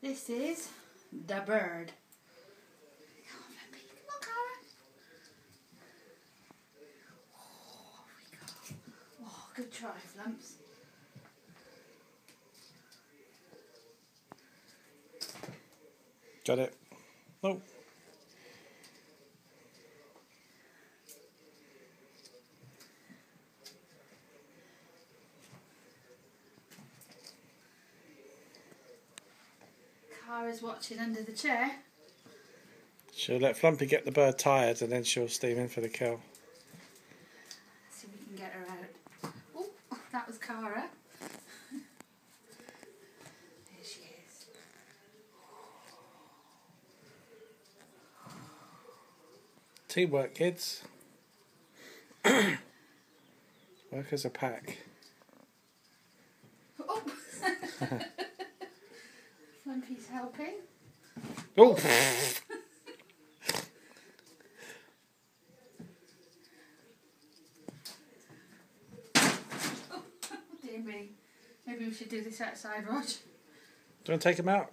This is the bird. Come on, Flumpy. Come on, Cara. Oh, off we go. Oh, good try, Flumps. Got it. Oh. Cara's watching under the chair. She'll let Flumpy get the bird tired and then she'll steam in for the kill. Let's see if we can get her out. Oh, that was Cara. There she is. Teamwork, kids. Work as a pack. Oh! Flumpy's helping. Oh! Oh, dear me. Maybe we should do this outside, Rog. Do you want to take him out?